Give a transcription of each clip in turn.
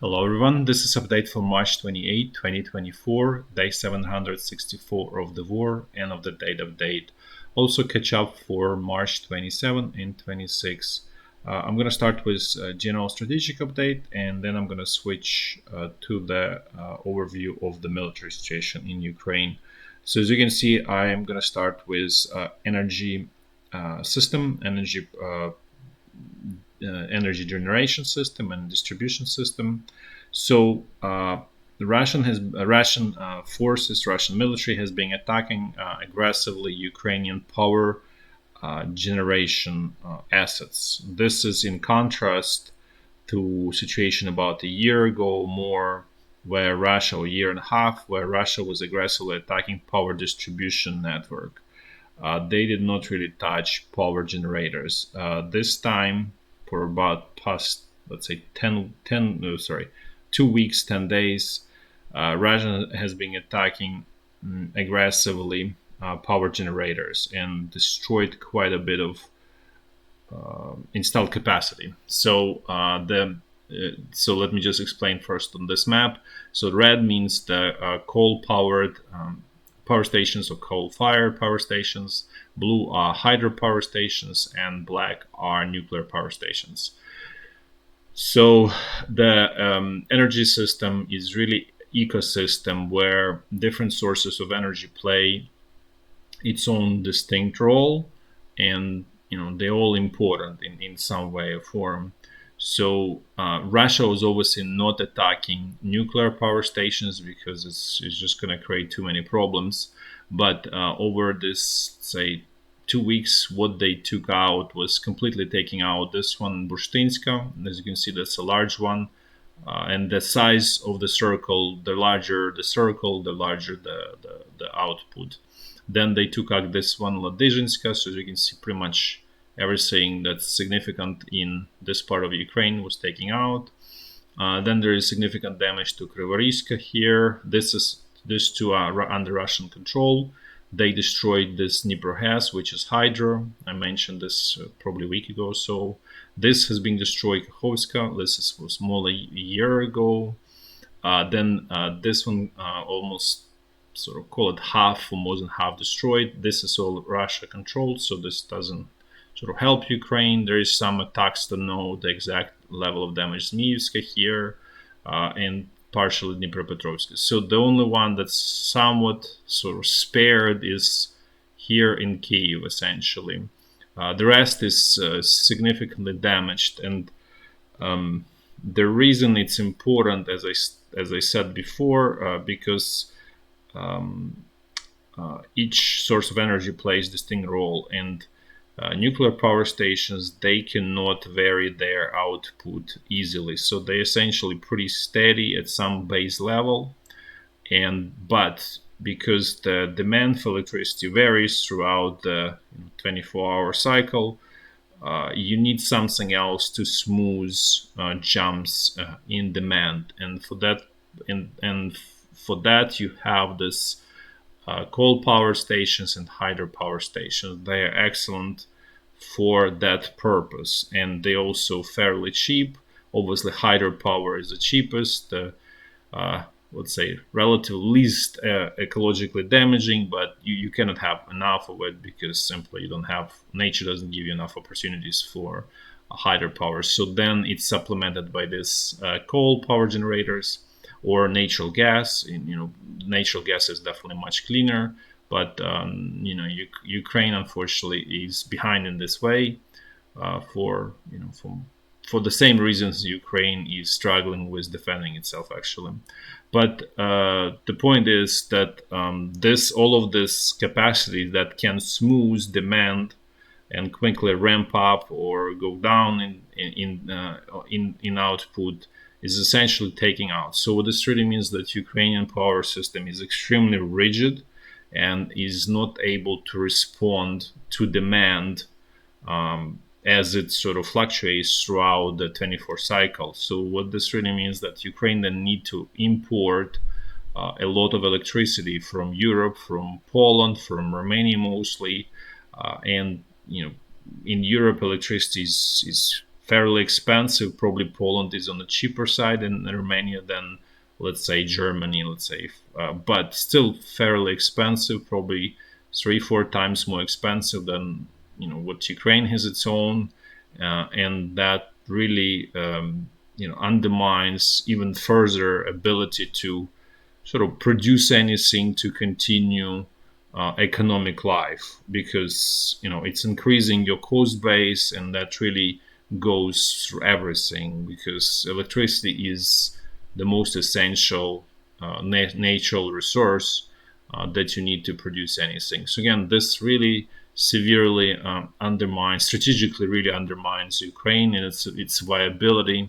Hello everyone, this is update for March 28, 2024, day 764 of the war and of the date update. Also catch up for March 27 and 26. I'm going to start with a general strategic update and then I'm going to switch to the overview of the military situation in Ukraine. So as you can see, I am going to start with energy system, energy generation system and distribution system. So the Russian forces, Russian military has been attacking aggressively Ukrainian power generation assets. This is in contrast to situation about a year ago, more where Russia, or a year and a half, where Russia was aggressively attacking power distribution network. They did not really touch power generators. This time, for about past, let's say, 2 weeks, 10 days, Russia has been attacking aggressively power generators and destroyed quite a bit of installed capacity. So so let me just explain first on this map. So red means the coal-powered power stations or coal-fired power stations. Blue are hydropower stations, and black are nuclear power stations. So the energy system is really ecosystem where different sources of energy play its own distinct role, and they're all important in some way or form. So Russia was obviously not attacking nuclear power stations because it's just going to create too many problems. But over this, say, 2 weeks, what they took out was completely taking out this one, Burstinska. As you can see, that's a large one. And the size of the circle, the larger the circle, the larger the output. Then they took out this one, Ladizhinska. So as you can see, pretty much everything that's significant in this part of Ukraine was taken out. Then there is significant damage to Kryvoriska here. These two are under Russian control. They destroyed this Dnipro HES, which is hydro. I mentioned this probably a week ago or so. This has been destroyed, Kakhovska. This was more than a year ago. Then this one almost sort of call it half or more than half destroyed. This is all Russia controlled, so this doesn't sort of help Ukraine. There is some attacks to know the exact level of damage. Zmiyivska here and partially Dnipropetrovsk. So the only one that's somewhat sort of spared is here in Kyiv, essentially. The rest is significantly damaged, and the reason it's important, as I said before, because each source of energy plays a distinct role, and nuclear power stations, they cannot vary their output easily. So they're essentially pretty steady at some base level. But because the demand for electricity varies throughout the 24-hour cycle, you need something else to smooth jumps in demand. And for that, you have this coal power stations and hydropower stations. They are excellent for that purpose, and they're also fairly cheap. Obviously, hydropower is the cheapest, let's say, relatively least ecologically damaging, but you cannot have enough of it because simply nature doesn't give you enough opportunities for hydropower. So then it's supplemented by this coal power generators or natural gas. Natural gas is definitely much cleaner, but Ukraine unfortunately is behind in this way for the same reasons Ukraine is struggling with defending itself, actually. But the point is that all of this capacity that can smooth demand and quickly ramp up or go down in output is essentially taking out. So what this really means that Ukrainian power system is extremely rigid and is not able to respond to demand as it sort of fluctuates throughout the 24 cycle. So what this really means that Ukraine then need to import a lot of electricity from Europe, from Poland, from Romania mostly, and in Europe electricity is fairly expensive. Probably Poland is on the cheaper side in Romania than, let's say, Germany, but still fairly expensive, probably 3-4 times more expensive than what Ukraine has its own, and that really undermines even further ability to sort of produce anything to continue economic life, because it's increasing your cost base, and that really goes through everything, because electricity is the most essential natural resource that you need to produce anything. So again, this really severely strategically really undermines Ukraine and its viability,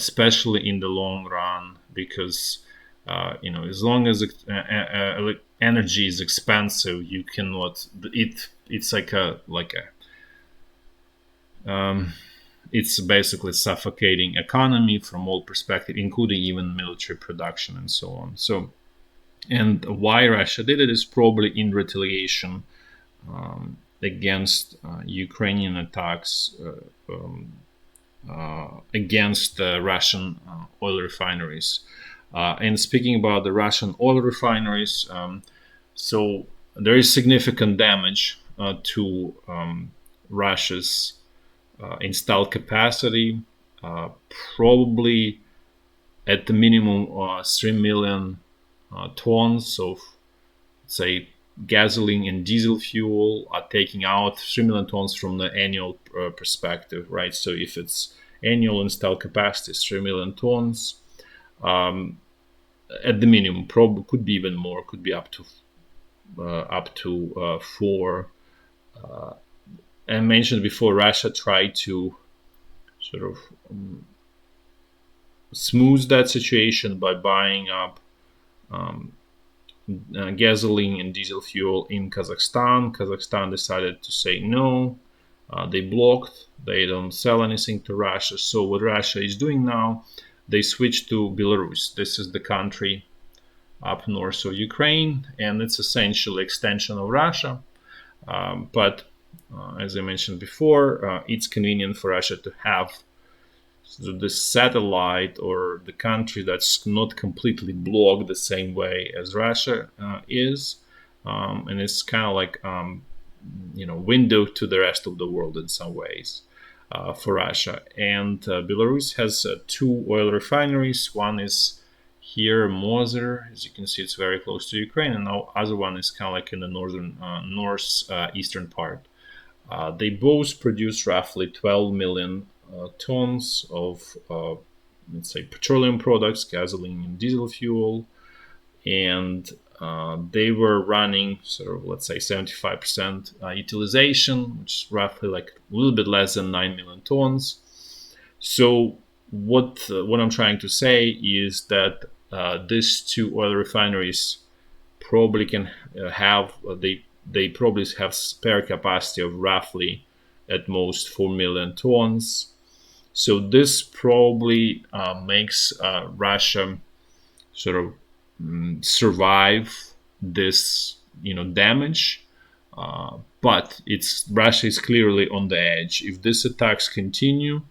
especially in the long run, because as long as energy is expensive, you cannot. It's it's basically suffocating economy from all perspectives, including even military production and so on. So, and why Russia did it is probably in retaliation against Ukrainian attacks against the Russian oil refineries. And speaking about the Russian oil refineries, so there is significant damage to Russia's installed capacity, probably at the minimum 3 million tons of, say, gasoline and diesel fuel are taking out 3 million tons from the annual perspective, right? So if it's annual installed capacity is 3 million tons, at the minimum, probably could be even more, could be up to 4. I mentioned before, Russia tried to sort of smooth that situation by buying up gasoline and diesel fuel in Kazakhstan. Kazakhstan decided to say no. They blocked. They don't sell anything to Russia. So what Russia is doing now, they switched to Belarus. This is the country up north of Ukraine, and it's essentially extension of Russia. But as I mentioned before, it's convenient for Russia to have the satellite or the country that's not completely blocked the same way as Russia is, and it's kind of like window to the rest of the world in some ways for Russia. And Belarus has 2 oil refineries. One is here, Moser, as you can see, it's very close to Ukraine, and the other one is kind of like in the northeastern part. They both produce roughly 12 million tons of, let's say, petroleum products, gasoline and diesel fuel, and they were running sort of, let's say, 75% utilization, which is roughly like a little bit less than 9 million tons. So what I'm trying to say is that these 2 oil refineries probably can have they probably have spare capacity of roughly at most 4 million tons. So this probably makes Russia sort of survive this damage, but Russia is clearly on the edge. If these attacks continue,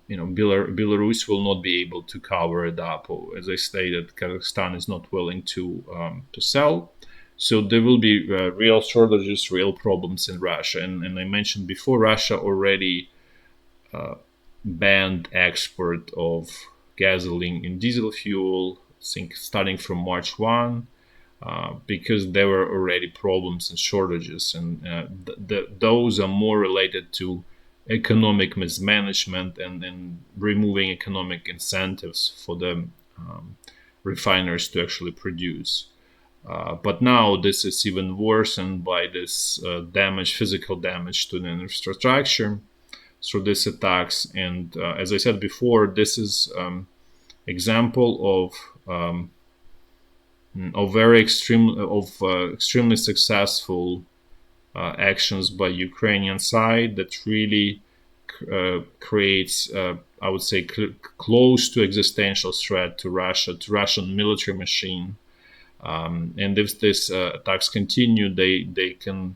Belarus will not be able to cover it up. As I stated, Kazakhstan is not willing to sell. So there will be real shortages, real problems in Russia. And I mentioned before, Russia already banned export of gasoline and diesel fuel, I think starting from March 1, because there were already problems and shortages. And those are more related to economic mismanagement and removing economic incentives for the refiners to actually produce. But now this is even worsened by this physical damage to the infrastructure through these attacks. And as I said before, this is example of extremely successful actions by Ukrainian side that really creates, I would say, close to existential threat to Russia, to Russian military machine. And if these attacks continue, they can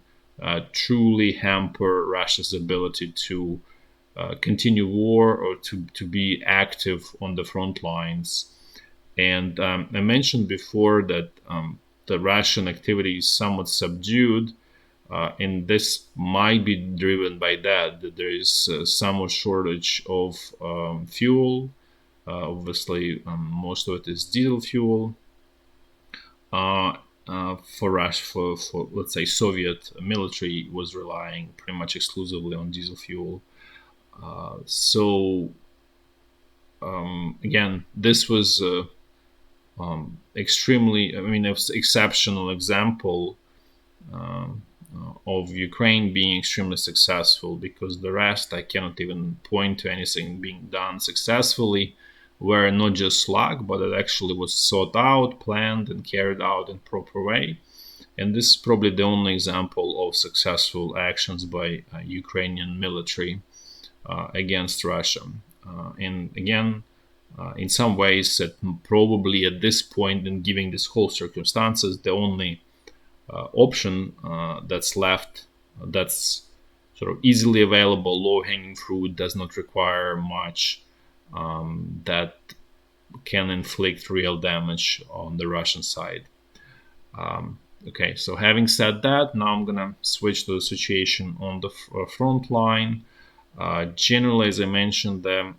truly hamper Russia's ability to continue war or to be active on the front lines. And I mentioned before that the Russian activity is somewhat subdued, and this might be driven by that there is somewhat shortage of fuel. Obviously, most of it is diesel fuel. For Russia, for let's say Soviet military was relying pretty much exclusively on diesel fuel. So again, this was extremely, I mean, it's exceptional example of Ukraine being extremely successful, because the rest I cannot even point to anything being done successfully where not just luck, but it actually was thought out, planned, and carried out in proper way. And this is probably the only example of successful actions by Ukrainian military against Russia. And again, in some ways, that probably at this point, and given this whole circumstances, the only option that's left, that's sort of easily available, low-hanging fruit, does not require much, that can inflict real damage on the Russian side. Okay, so having said that, now I'm gonna switch to the situation on the front line. Generally, as I mentioned, the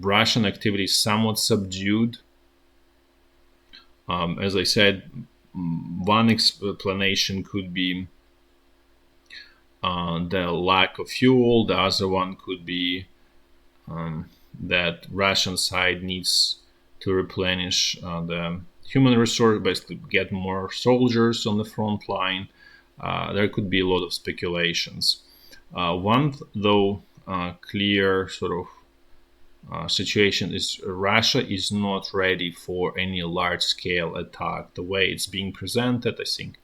Russian activity is somewhat subdued. As I said, one explanation could be the lack of fuel. The other one could be that Russian side needs to replenish the human resource, basically get more soldiers on the front line. There could be a lot of speculations. One, though, clear sort of situation is Russia is not ready for any large-scale attack. The way it's being presented, I think,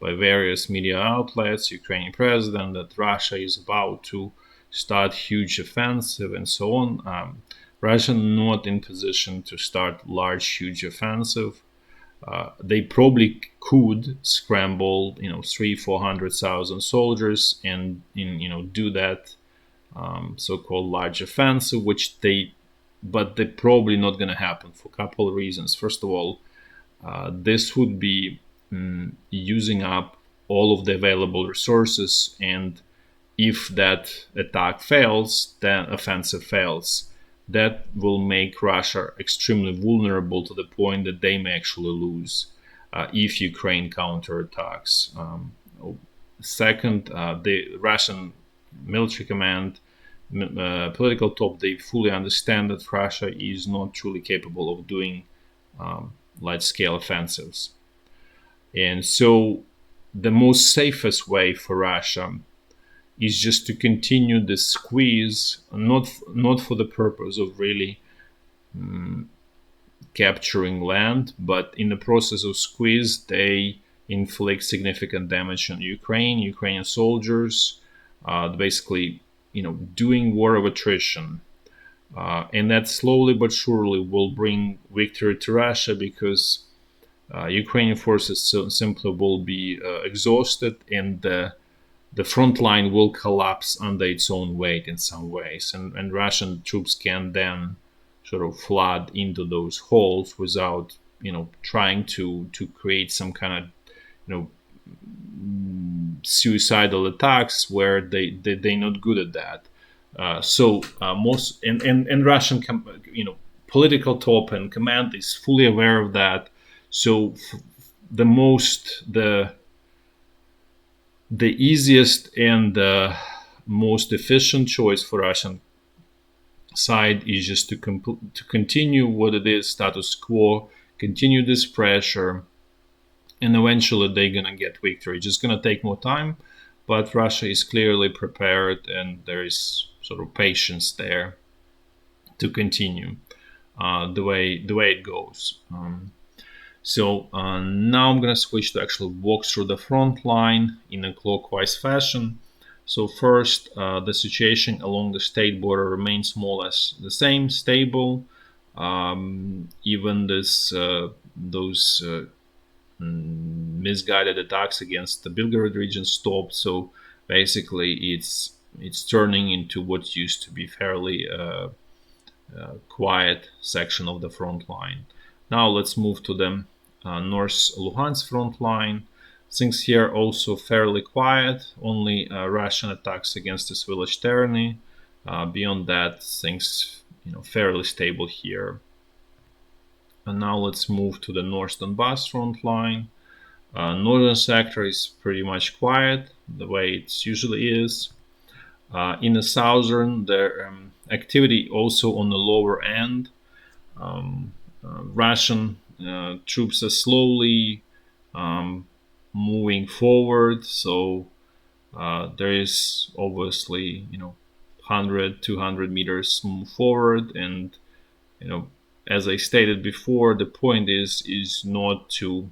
by various media outlets, Ukrainian president, that Russia is about to start huge offensive and so on. Russia not in position to start large, huge offensive. They probably could scramble, 300,000-400,000 soldiers and do that so-called large offensive, but they're probably not going to happen for a couple of reasons. First of all, this would be using up all of the available resources, and if that attack fails, then offensive fails. That will make Russia extremely vulnerable to the point that they may actually lose if Ukraine counterattacks. Second, the Russian military command, political top, they fully understand that Russia is not truly capable of doing large-scale offensives. And so the most safest way for Russia is just to continue the squeeze, not for the purpose of really capturing land, but in the process of squeeze, they inflict significant damage on Ukrainian soldiers, basically, doing war of attrition. And that slowly but surely will bring victory to Russia, because Ukrainian forces simply will be exhausted, and the front line will collapse under its own weight in some ways, and Russian troops can then sort of flood into those holes without, trying to create some kind of, suicidal attacks where they're not good at that. So most and Russian, political top and command is fully aware of that. So the easiest and most efficient choice for Russian side is just to continue what it is, status quo, continue this pressure, and eventually they're gonna get victory. It's just gonna take more time, but Russia is clearly prepared, and there is sort of patience there to continue the way it goes. So now I'm going to switch to actually walk through the front line in a clockwise fashion. So first, the situation along the state border remains more or less the same, stable. Even those misguided attacks against the Belgorod region stopped. So basically, it's it's turning into what used to be fairly quiet section of the front line. Now let's move to the North Lugansk front line. Things here also fairly quiet, only Russian attacks against this village Terny. Beyond that, things fairly stable here. And now let's move to the North Donbass front line. Northern sector is pretty much quiet, the way it usually is. In the southern, the activity also on the lower end. Russian troops are slowly moving forward, so there is obviously 100 200 meters move forward, and as I stated before, the point is not to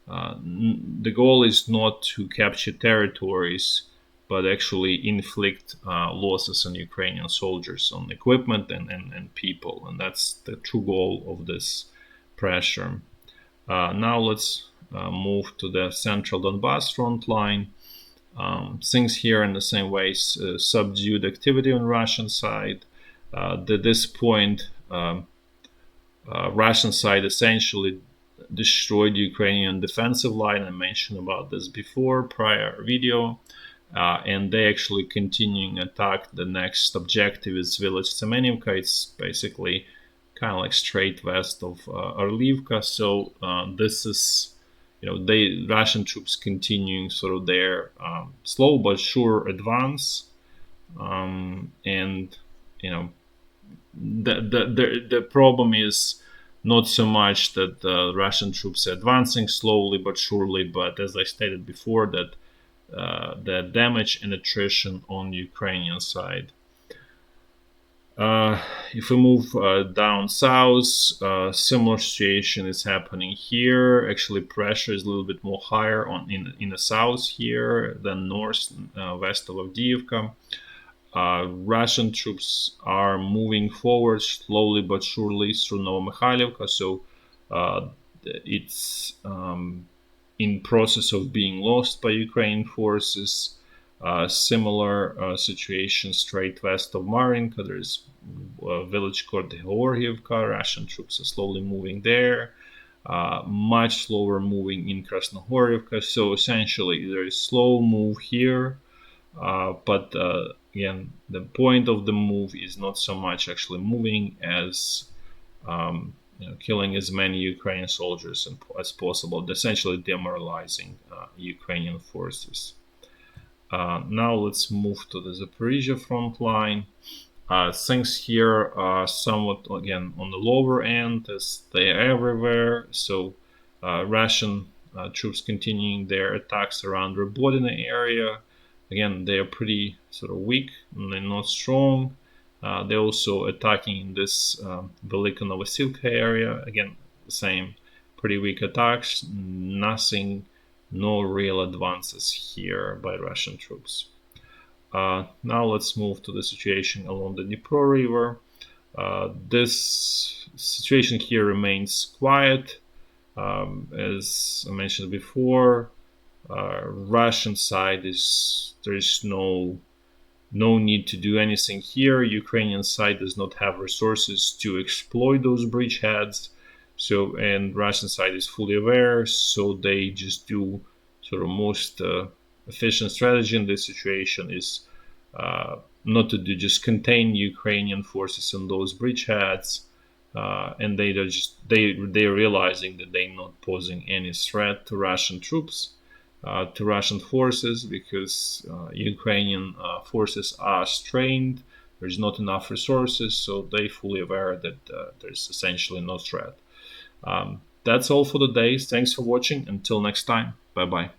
the goal is not to capture territories, but actually inflict losses on Ukrainian soldiers, on equipment and people. And that's the true goal of this pressure. Now let's move to the central Donbass front line. Things here in the same ways, subdued activity on Russian side. At this point, Russian side essentially destroyed Ukrainian defensive line. I mentioned about this before, prior video. And they actually continuing attack. The next objective is village Semenivka. It's basically kind of like straight west of Orlivka. So this is, Russian troops continuing sort of their slow but sure advance. And the problem is not so much that the Russian troops are advancing slowly but surely, but as I stated before, that the damage and attrition on the Ukrainian side. If we move down south, similar situation is happening here. Actually, pressure is a little bit more higher in the south here than north, west of Avdiivka. Russian troops are moving forward slowly but surely through Novomikhailivka, so it's in process of being lost by Ukrainian forces. Similar situation straight west of Marinka. There's a village called Georgievka. Russian troops are slowly moving there. Much slower moving in Krasnohorivka. So essentially, there is slow move here, but again, the point of the move is not so much actually moving as killing as many Ukrainian soldiers as possible, essentially demoralizing Ukrainian forces. Now let's move to the Zaporizhya front line. Things here are somewhat, again, on the lower end, as they are everywhere. So Russian troops continuing their attacks around Robodino area. Again, they are pretty sort of weak and they're not strong. They're also attacking in this Velika Novosilka area. Again, the same, pretty weak attacks. No real advances here by Russian troops. Now let's move to the situation along the Dnipro River. This situation here remains quiet. As I mentioned before, Russian side there is no need to do anything here. Ukrainian side does not have resources to exploit those bridgeheads. So, and Russian side is fully aware, so they just do sort of most efficient strategy in this situation is not to do, just contain Ukrainian forces on those bridgeheads, and they're realizing that they're not posing any threat to Russian troops, to Russian forces, because Ukrainian forces are strained. There's not enough resources, so they're fully aware that there's essentially no threat. That's all for the day. Thanks for watching. Until next time. Bye bye.